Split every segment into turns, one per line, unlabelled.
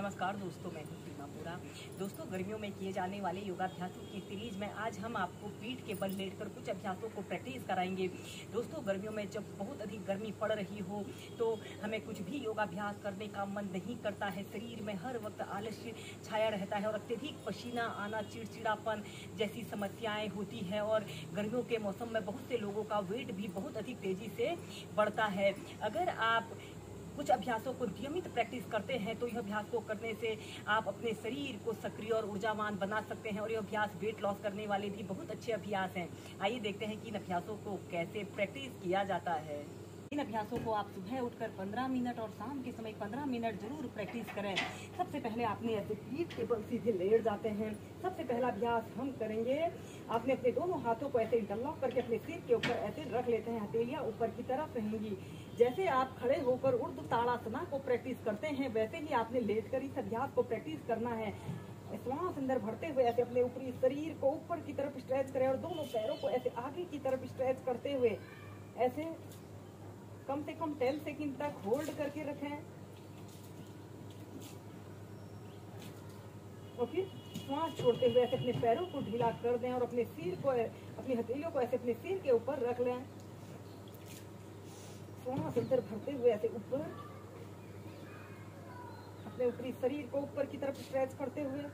नमस्कार दोस्तों, मैं हूं सीमा पूरा। दोस्तों, गर्मियों में किए जाने वाले योगाभ्यासों की सीरीज में आज हम आपको पीठ के बल लेटकर कुछ अभ्यासों को प्रैक्टिस कराएंगे। दोस्तों, गर्मियों में जब बहुत अधिक गर्मी पड़ रही हो तो हमें कुछ भी योगाभ्यास करने का मन नहीं करता है। शरीर में हर वक्त आलस्य छाया रहता है और अत्यधिक पसीना आना, चिड़चिड़ापन जैसी समस्याएं होती है और गर्मियों के मौसम में बहुत से लोगों का वेट भी बहुत अधिक तेजी से बढ़ता है। अगर आप कुछ अभ्यासों को नियमित प्रैक्टिस करते हैं तो यह अभ्यास को करने से आप अपने शरीर को सक्रिय और ऊर्जावान बना सकते हैं और यह अभ्यास वेट लॉस करने वाले भी बहुत अच्छे अभ्यास हैं। आइए देखते हैं कि इन अभ्यासों को कैसे प्रैक्टिस किया जाता है। इन अभ्यासों को आप सुबह उठकर 15 मिनट और शाम के समय 15 मिनट जरूर प्रैक्टिस करें। सबसे पहले आपने ऐसे पीठ के बल सीधे लेट जाते हैं। सबसे पहला अभ्यास हम करेंगे, आपने अपने दोनों हाथों को ऐसे इंटरलॉक करके अपने सिर के ऊपर ऐसे रख लेते हैं। हथेलियां ऊपर की तरफ रहेंगी। जैसे आप खड़े होकर ऊर्ध्व ताड़ासना को प्रैक्टिस करते हैं वैसे ही आपने लेटकर इस अभ्यास को प्रैक्टिस करना है। श्वास अंदर भरते हुए ऐसे अपने ऊपरी शरीर को ऊपर की तरफ स्ट्रेच करें और दोनों पैरों को ऐसे आगे की तरफ स्ट्रेच करते हुए ऐसे कम से कम 10 सेकंड तक होल्ड करके रखें और फिर श्वास छोड़ते हुए ऐसे अपने पैरों को ढीला कर दें और अपने सिर को, अपनी हथेलियों को ऐसे अपने सिर के ऊपर रख लें। श्वास अंदर भरते हुए ऐसे ऊपर अपने ऊपरी शरीर को ऊपर की तरफ स्ट्रेच करते हुए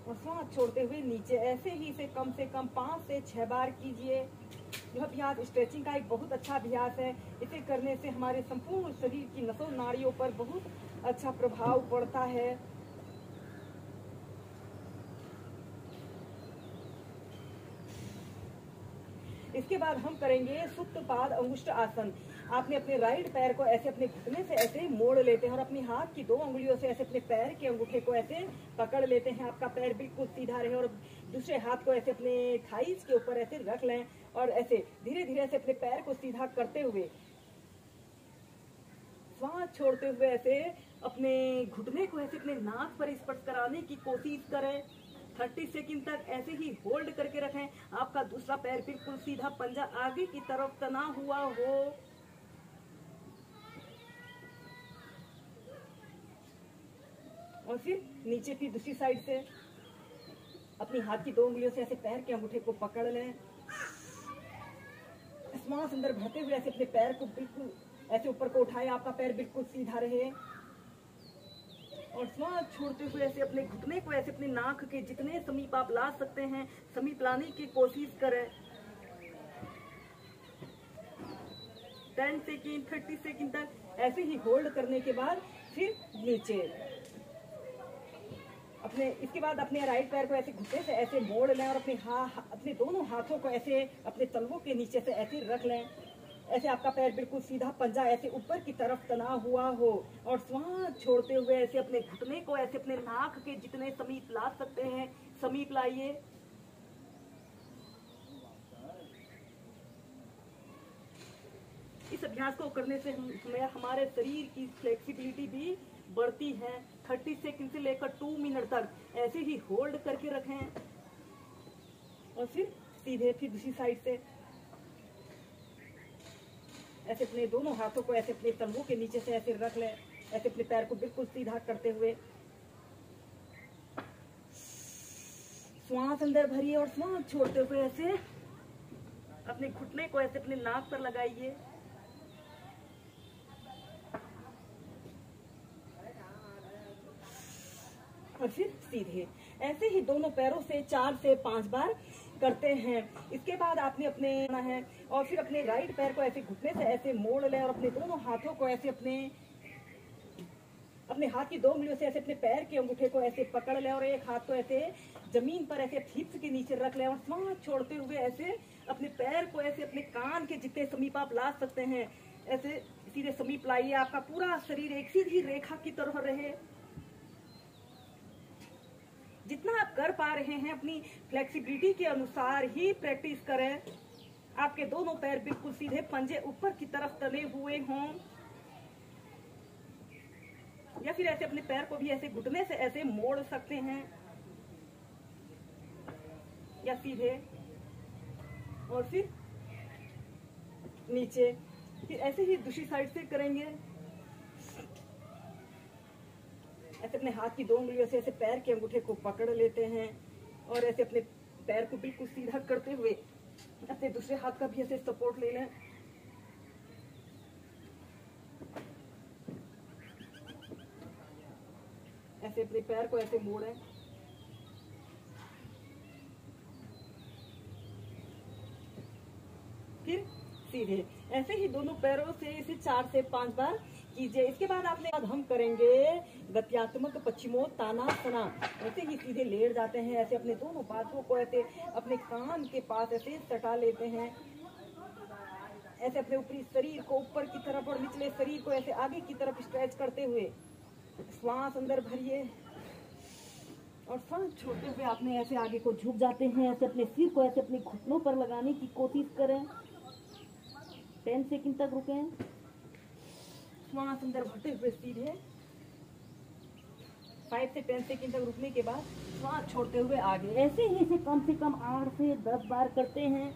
और श्वास छोड़ते हुए नीचे। ऐसे ही इसे कम से कम 5 से 6 बार कीजिए। यह अभ्यास स्ट्रेचिंग का एक बहुत अच्छा अभ्यास है। इसे करने से हमारे संपूर्ण शरीर की नसों नाड़ियों पर बहुत अच्छा प्रभाव पड़ता है। इसके बाद हम करेंगे सुप्त पाद अंगुष्ठ आसन। आपने अपने राइट पैर को ऐसे अपने घुटने से ऐसे मोड़ लेते हैं और अपनी हाथ की 2 उंगलियों से ऐसे अपने पैर के अंगूठे को ऐसे पकड़ लेते हैं। आपका पैर बिल्कुल सीधा रहे और दूसरे हाथ को ऐसे अपने थाइस के ऊपर ऐसे रख लें और ऐसे धीरे धीरे ऐसे अपने पैर को सीधा करते हुए श्वास छोड़ते हुए ऐसे अपने घुटने को ऐसे अपने नाक पर स्पर्श कराने की कोशिश करें। 30 सेकंड तक ऐसे ही होल्ड करके रखें। आपका दूसरा पैर बिल्कुल सीधा, पंजा आगे की तरफ तना हुआ हो। और फिर नीचे फिर दूसरी साइड से अपनी हाथ की 2 उंगलियों से ऐसे पैर के अंगूठे को पकड़ लें। श्वास अंदर भरते हुए ऐसे अपने पैर को बिल्कुल ऐसे ऊपर को उठाएं। आपका पैर बिल्कुल सीधा रहे और श्वास छोड़ते हुए ऐसे अपने घुटने को ऐसे अपने नाक के जितने समीप आप ला सकते हैं समीप लाने की कोशिश करें। 10 सेकंड 30 सेकंड तक ऐसे ही होल्ड करने के बाद फिर नीचे इसके बाद अपने राइट पैर को ऐसे घुटने से ऐसे मोड़ लें और अपने दोनों हाथों को ऐसे अपने तलवों के नीचे से ऐसे रख लें। ऐसे आपका पैर बिल्कुल सीधा, पंजा ऐसे ऊपर की तरफ तना हुआ हो और श्वास छोड़ते हुए ऐसे अपने घुटने को ऐसे अपने नाक के जितने समीप ला सकते हैं समीप लाइए। इस अभ्यास को करने से हमारे शरीर की फ्लेक्सिबिलिटी भी बढ़ती है। 30 सेकंड से लेकर 2 मिनट तक ऐसे ही होल्ड करके रखें और फिर सीधे फिर दूसरी साइड से ऐसे अपने दोनों हाथों को ऐसे अपने तलवों के नीचे से ऐसे रख लें। ऐसे अपने पैर को बिल्कुल सीधा करते हुए श्वास अंदर भरिए और श्वास छोड़ते हुए ऐसे अपने घुटने को ऐसे अपने नाक पर लगाइए। और फिर सीधे ऐसे ही दोनों पैरों से 4 से 5 बार करते हैं। इसके बाद आपने अपने है और फिर अपने राइट पैर को ऐसे घुटने से ऐसे मोड़ लें और अपने दोनों हाथों को ऐसे अपने हाथ की 2 उंगलियों से ऐसे अपने पैर के अंगूठे को ऐसे पकड़ लें और एक हाथ को ऐसे जमीन पर ऐसे हिप्स के नीचे रख लें और श्वास छोड़ते हुए ऐसे अपने पैर को ऐसे अपने कान के जितने समीप आप ला सकते हैं ऐसे सीधे समीप लाइए। आपका पूरा शरीर एक सीधी रेखा की तरह रहे। जितना आप कर पा रहे हैं अपनी फ्लेक्सिबिलिटी के अनुसार ही प्रैक्टिस करें। आपके दोनों पैर बिल्कुल सीधे, पंजे ऊपर की तरफ तले हुए हों या फिर ऐसे अपने पैर को भी ऐसे घुटने से ऐसे मोड़ सकते हैं या सीधे और फिर नीचे। फिर ऐसे ही दूसरी साइड से करेंगे। ऐसे अपने हाथ की 2 उंगलियों से ऐसे पैर के अंगूठे को पकड़ लेते हैं और ऐसे अपने पैर को बिल्कुल सीधा करते हुए अपने दूसरे हाथ का भी ऐसे सपोर्ट ले लें। ऐसे अपने पैर को ऐसे मोड़ें। फिर सीधे ऐसे ही दोनों पैरों से इसे 4 से 5 बार कीजिए। इसके बाद हम करेंगे गत्यात्मक पश्चिमोत्तानासना। ऐसे ही सीधे लेट जाते हैं, ऐसे अपने दोनों पादों को ऐसे अपने कान के पास ऐसे सटा लेते हैं। ऐसे अपने ऊपरी शरीर को ऊपर की तरफ और निचले शरीर को ऐसे आगे की तरफ स्ट्रेच करते हुए श्वास अंदर भरिए और सांस छोड़ते हुए आपने ऐसे आगे को झुक जाते हैं। ऐसे अपने सिर को ऐसे अपने घुटनों पर लगाने की कोशिश करें। 10 सेकंड तक रुकें। श्वास अंदर भरते हुए सीधे 5 से 10 सेकंड तक रुकने के बाद श्वास छोड़ते हुए आगे। ऐसे ही इसे कम से कम 8 से 10 बार करते हैं।